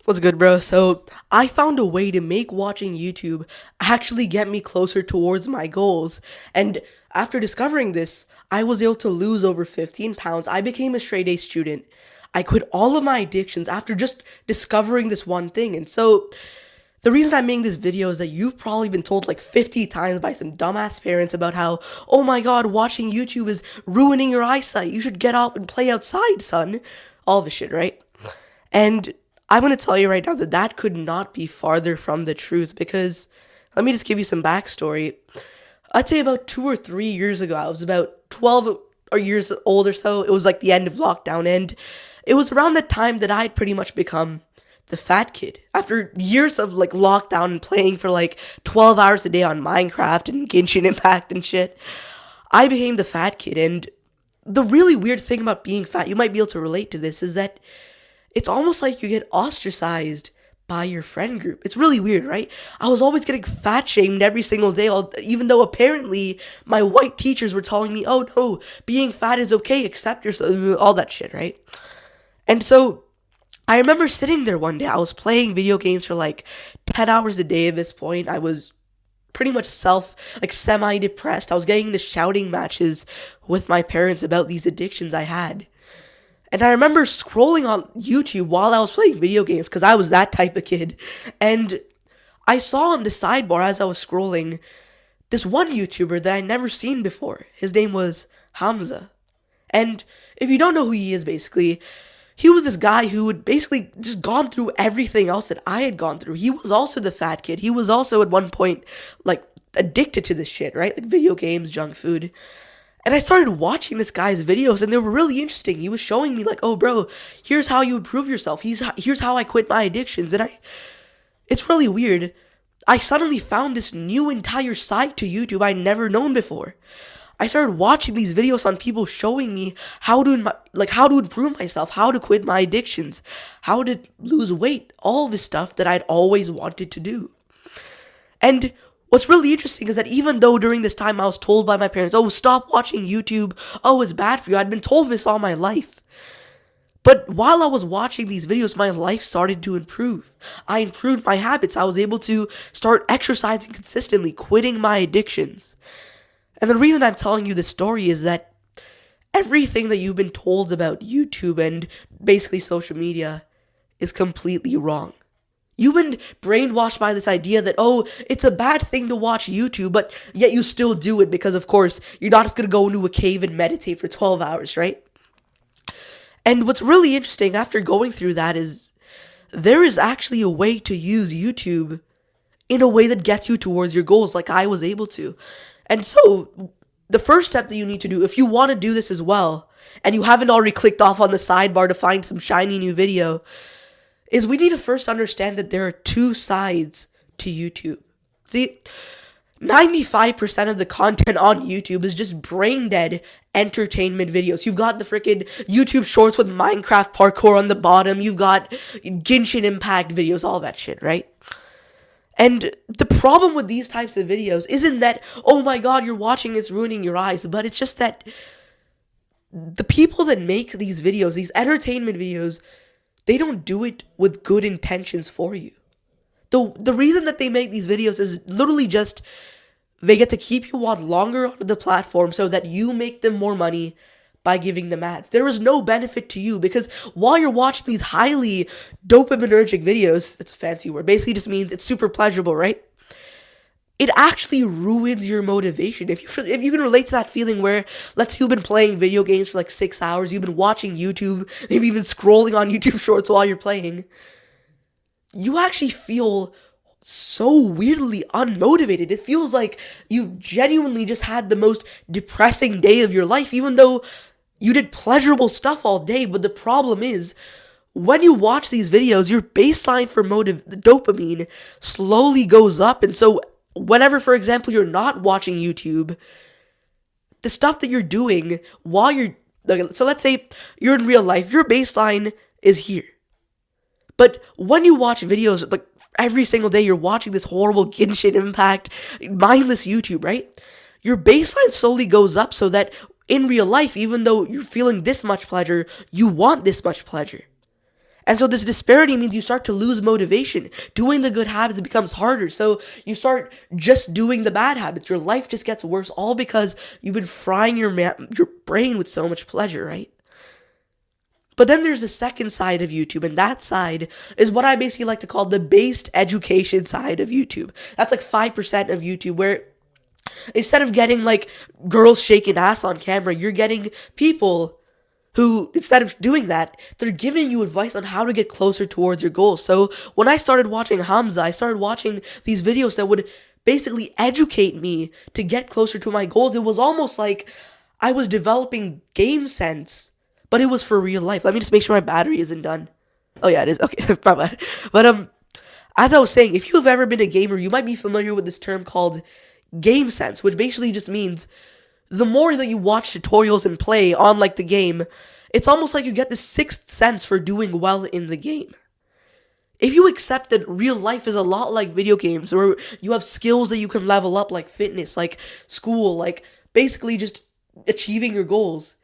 What's good, bro? So, I found a way to make watching YouTube actually get me closer towards my goals. And after discovering this, I was able to lose over 15 pounds. I became a straight A student. I quit all of my addictions after just discovering this one thing. And so, the reason I'm making this video is that you've probably been told like 50 times by some dumbass parents about how, oh my god, watching YouTube is ruining your eyesight. You should get out and play outside, son. All this shit, right? And I'm going to tell you right now that that could not be farther from the truth because let me just give you some backstory. I'd say about 2 or 3 years ago, I was about 12 or years old or so. It was like the end of lockdown, and it was around that time that I'd pretty much become the fat kid. After years of like lockdown and playing for like 12 hours a day on Minecraft and Genshin Impact and shit, I became the fat kid. And the really weird thing about being fat, you might be able to relate to this, is that it's almost like you get ostracized by your friend group. It's really weird, right? I was always getting fat shamed every single day, even though apparently my white teachers were telling me, oh no, being fat is okay, accept yourself, all that shit, right? And so I remember sitting there one day, I was playing video games for like 10 hours a day at this point. I was pretty much semi-depressed. I was getting into shouting matches with my parents about these addictions I had. And I remember scrolling on YouTube while I was playing video games, because I was that type of kid. And I saw on the sidebar as I was scrolling this one YouTuber that I'd never seen before. His name was Hamza. And if you don't know who he is, basically, he was this guy who had basically just gone through everything else that I had gone through. He was also the fat kid. He was also at one point, like, addicted to this shit, right? Like video games, junk food. And I started watching this guy's videos, and they were really interesting. He was showing me, like, oh, bro, here's how you improve yourself. Here's how I quit my addictions. And it's really weird. I suddenly found this new entire side to YouTube I'd never known before. I started watching these videos on people showing me how to improve myself, how to quit my addictions, how to lose weight, all this stuff that I'd always wanted to do. And what's really interesting is that even though during this time I was told by my parents, oh, stop watching YouTube, oh, it's bad for you, I'd been told this all my life. But while I was watching these videos, my life started to improve. I improved my habits. I was able to start exercising consistently, quitting my addictions. And the reason I'm telling you this story is that everything that you've been told about YouTube and basically social media is completely wrong. You've been brainwashed by this idea that, oh, it's a bad thing to watch YouTube, but yet you still do it because, of course, you're not just going to go into a cave and meditate for 12 hours, right? And what's really interesting after going through that is there is actually a way to use YouTube in a way that gets you towards your goals like I was able to. And so the first step that you need to do, if you want to do this as well, and you haven't already clicked off on the sidebar to find some shiny new video, is we need to first understand that there are two sides to YouTube. See, 95% of the content on YouTube is just brain dead entertainment videos. You've got the freaking YouTube shorts with Minecraft parkour on the bottom. You've got Genshin Impact videos, all that shit, right? And the problem with these types of videos isn't that, oh my god, you're watching it's ruining your eyes, but it's just that the people that make these videos, these entertainment videos, they don't do it with good intentions for you. The reason that they make these videos is literally just they get to keep you on longer on the platform so that you make them more money by giving them ads. There is no benefit to you because while you're watching these highly dopaminergic videos, it's a fancy word, basically just means it's super pleasurable, right? It actually ruins your motivation. If you can relate to that feeling where, let's say you've been playing video games for like 6 hours, you've been watching YouTube, maybe even scrolling on YouTube shorts while you're playing, you actually feel so weirdly unmotivated. It feels like you genuinely just had the most depressing day of your life, even though you did pleasurable stuff all day. But the problem is, when you watch these videos, your baseline for dopamine slowly goes up. And so whenever, for example, you're not watching YouTube, the stuff that you're doing while so let's say you're in real life, your baseline is here. But when you watch videos, like every single day, you're watching this horrible Genshin Impact, mindless YouTube, right? Your baseline slowly goes up so that in real life, even though you're feeling this much pleasure, you want this much pleasure. And so this disparity means you start to lose motivation. Doing the good habits becomes harder. So you start just doing the bad habits. Your life just gets worse, all because you've been frying your brain with so much pleasure, right? But then there's the second side of YouTube, and that side is what I basically like to call the based education side of YouTube. That's like 5% of YouTube, where instead of getting like girls shaking ass on camera, you're getting people who, instead of doing that, they're giving you advice on how to get closer towards your goals. So when I started watching Hamza, I started watching these videos that would basically educate me to get closer to my goals. It was almost like I was developing game sense, but it was for real life. Let me just make sure my battery isn't done. Oh yeah, it is. Okay, my bad. But as I was saying, if you've ever been a gamer, you might be familiar with this term called game sense, which basically just means the more that you watch tutorials and play on like the game, it's almost like you get this sixth sense for doing well in the game. If you accept that real life is a lot like video games, where you have skills that you can level up, like fitness, like school, like basically just achieving your goals,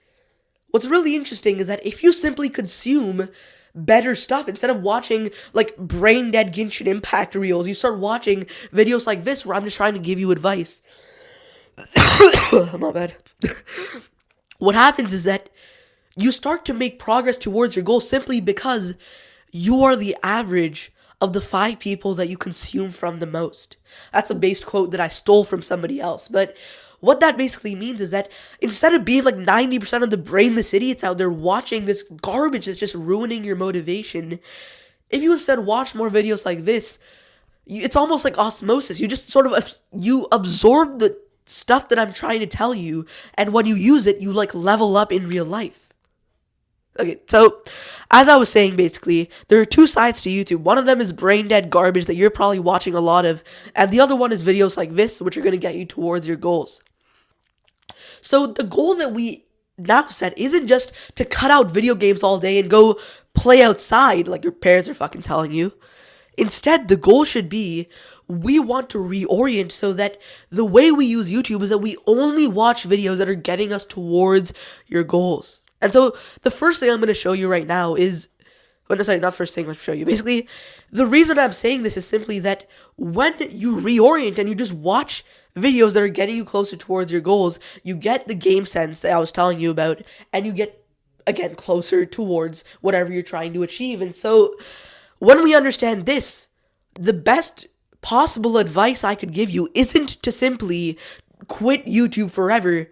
what's really interesting is that if you simply consume better stuff, instead of watching like brain dead Genshin Impact reels, you start watching videos like this where I'm just trying to give you advice. My bad. What happens is that you start to make progress towards your goal simply because you are the average of the 5 people that you consume from the most. That's a based quote that I stole from somebody else, but what that basically means is that instead of being like 90% of the brainless idiots out there watching this garbage that's just ruining your motivation, if you instead watch more videos like this, it's almost like osmosis. You just sort of, you absorb the stuff that I'm trying to tell you, and when you use it, you like level up in real life. Okay, so as I was saying, basically, there are 2 sides to YouTube. One of them is brain dead garbage that you're probably watching a lot of, and the other one is videos like this, which are going to get you towards your goals. So the goal that we now set isn't just to cut out video games all day and go play outside like your parents are fucking telling you. Instead, the goal should be, we want to reorient so that the way we use YouTube is that we only watch videos that are getting us towards your goals. And so the first thing I'm going to show you right now is, well, sorry, not first thing I'm going to show you. Basically, the reason I'm saying this is simply that when you reorient and you just watch videos that are getting you closer towards your goals, you get the game sense that I was telling you about, and you get, again, closer towards whatever you're trying to achieve. And so when we understand this, the best possible advice I could give you isn't to simply quit YouTube forever.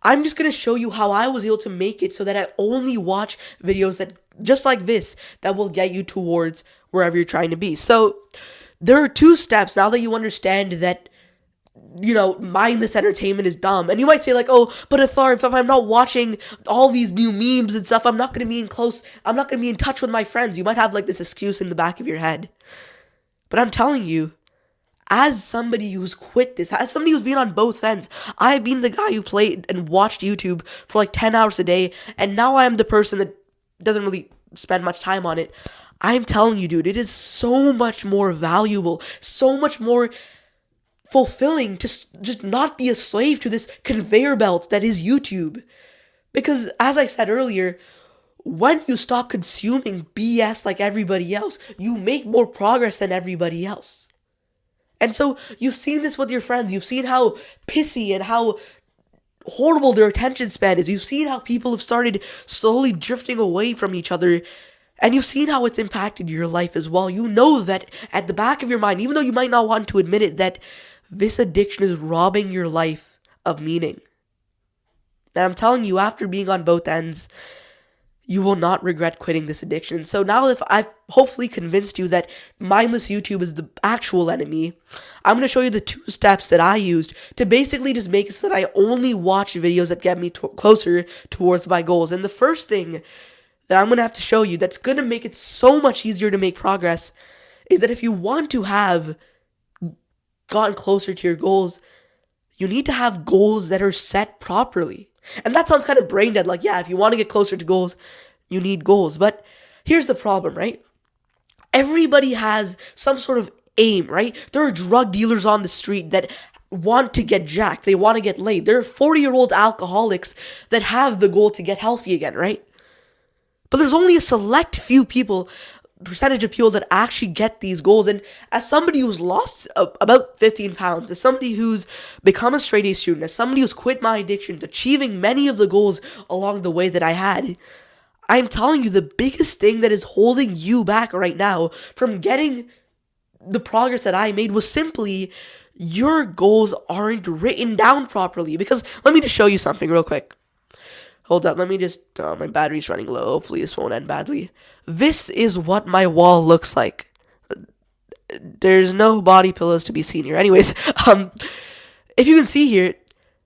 I'm just going to show you how I was able to make it so that I only watch videos that, just like this, that will get you towards wherever you're trying to be. So there are 2 steps now that you understand that, you know, mindless entertainment is dumb. And you might say like, oh, but Athar, if I'm not watching all these new memes and stuff, I'm not going to be in touch with my friends. You might have like this excuse in the back of your head. But I'm telling you, as somebody who's quit this, as somebody who's been on both ends, I've been the guy who played and watched YouTube for like 10 hours a day, and now I am the person that doesn't really spend much time on it. I'm telling you, dude, it is so much more valuable, so much more fulfilling to just not be a slave to this conveyor belt that is YouTube. Because, as I said earlier, when you stop consuming BS like everybody else, you make more progress than everybody else. And so you've seen this with your friends. You've seen how pissy and how horrible their attention span is. You've seen how people have started slowly drifting away from each other. And you've seen how it's impacted your life as well. You know that at the back of your mind, even though you might not want to admit it, that this addiction is robbing your life of meaning. And I'm telling you, after being on both ends, you will not regret quitting this addiction. So now that I've hopefully convinced you that mindless YouTube is the actual enemy, I'm going to show you the 2 steps that I used to basically just make it so that I only watch videos that get me closer towards my goals. And the first thing that I'm going to have to show you that's going to make it so much easier to make progress is that if you want to have gotten closer to your goals, you need to have goals that are set properly. And that sounds kind of brain dead, like, yeah, if you want to get closer to goals, you need goals. But here's the problem, right? Everybody has some sort of aim, right? There are drug dealers on the street that want to get jacked. They want to get laid. There are 40-year-old alcoholics that have the goal to get healthy again, right? But there's only a select few people percentage of people that actually get these goals. And as somebody who's lost about 15 pounds, as somebody who's become a straight A student, as somebody who's quit my addictions, achieving many of the goals along the way that I had, I'm telling you, the biggest thing that is holding you back right now from getting the progress that I made was simply your goals aren't written down properly. Because let me just show you something real quick. Hold up, let me just, my battery's running low. Hopefully this won't end badly. This is what my wall looks like. There's no body pillows to be seen here. Anyways, if you can see here,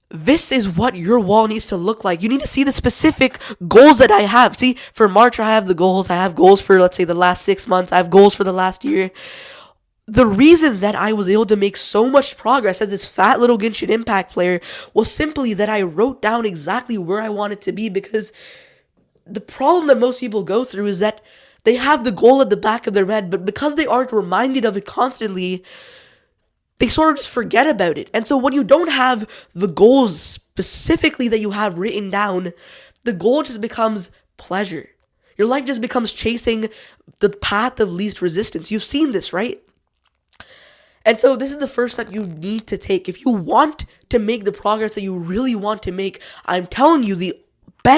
this is what your wall needs to look like. You need to see the specific goals that I have. See, for March, I have the goals. I have goals for, let's say, the last 6 months. I have goals for the last year. The reason that I was able to make so much progress as this fat little Genshin Impact player was simply that I wrote down exactly where I wanted to be, because the problem that most people go through is that they have the goal at the back of their head, but because they aren't reminded of it constantly, they sort of just forget about it. And so when you don't have the goals specifically that you have written down, the goal just becomes pleasure. Your life just becomes chasing the path of least resistance. You've seen this, right? And so this is the first step you need to take. If you want to make the progress that you really want to make, I'm telling you, the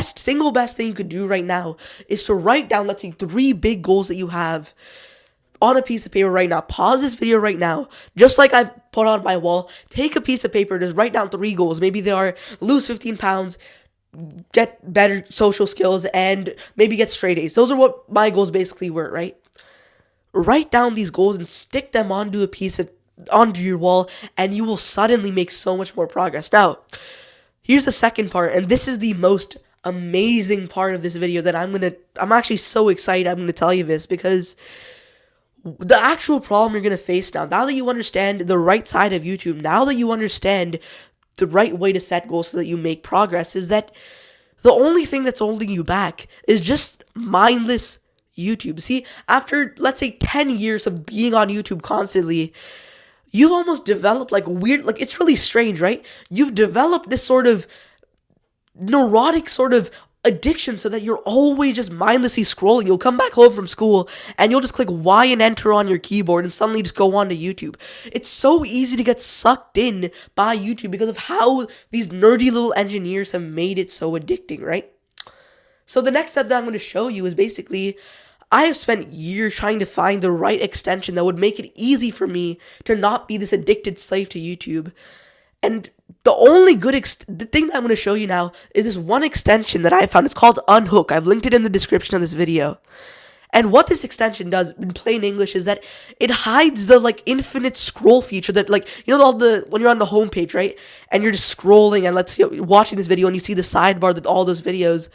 single best thing you could do right now is to write down, let's say, 3 big goals that you have on a piece of paper right now. Pause this video right now, just like I've put on my wall. Take a piece of paper, just write down 3 goals. Maybe they are lose 15 pounds, get better social skills, and maybe get straight A's. Those are what my goals basically were, right? Write down these goals and stick them onto your wall, and you will suddenly make so much more progress. Now, here's the second part, and this is the most amazing part of this video that I'm actually so excited I'm going to tell you this, because the actual problem you're going to face now that you understand the right side of YouTube, now that you understand the right way to set goals so that you make progress, is that the only thing that's holding you back is just mindless YouTube. See, after, let's say, 10 years of being on YouTube constantly, you've almost developed it's really strange, right? You've developed this sort of neurotic sort of addiction so that you're always just mindlessly scrolling. You'll come back home from school and you'll just click Y and enter on your keyboard and suddenly just go on to YouTube. It's so easy to get sucked in by YouTube because of how these nerdy little engineers have made it so addicting, right? So the next step that I'm going to show you is basically, I have spent years trying to find the right extension that would make it easy for me to not be this addicted slave to YouTube. And the only good the thing that I'm going to show you now is this one extension that I found. It's called Unhook. I've linked it in the description of this video. And what this extension does in plain English is that it hides the infinite scroll feature that when you're on the homepage, right? And you're just scrolling and watching this video and you see the sidebar that all those videos.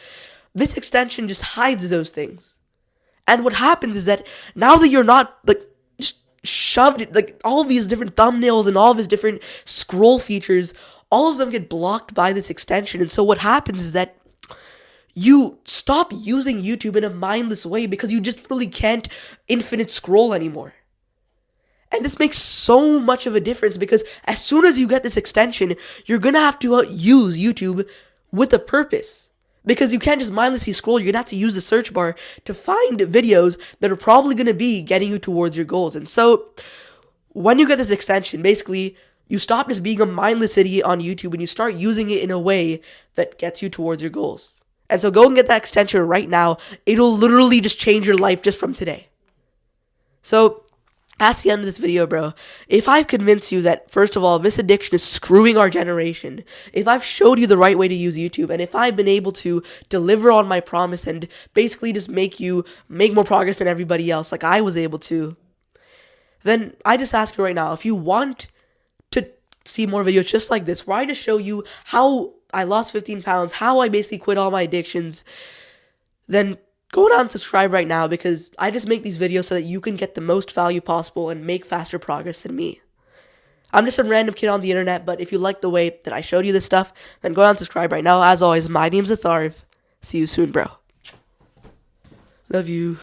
This extension just hides those things. And what happens is that now that you're not just shoved, all these different thumbnails and all these different scroll features, all of them get blocked by this extension. And so what happens is that you stop using YouTube in a mindless way because you just really can't infinite scroll anymore. And this makes so much of a difference because as soon as you get this extension, you're going to have to use YouTube with a purpose. Because you can't just mindlessly scroll. You're going to have to use the search bar to find videos that are probably going to be getting you towards your goals. And so when you get this extension, basically, you stop just being a mindless idiot on YouTube and you start using it in a way that gets you towards your goals. And so go and get that extension right now. It'll literally just change your life just from today. So that's the end of this video, bro. If I've convinced you that, first of all, this addiction is screwing our generation, if I've showed you the right way to use YouTube, and if I've been able to deliver on my promise and basically just make you make more progress than everybody else like I was able to, then I just ask you right now, if you want to see more videos just like this, where I just show you how I lost 15 pounds, how I basically quit all my addictions, then go down and subscribe right now, because I just make these videos so that you can get the most value possible and make faster progress than me. I'm just some random kid on the internet, but if you like the way that I showed you this stuff, then go down and subscribe right now. As always, my name's Atharv. See you soon, bro. Love you.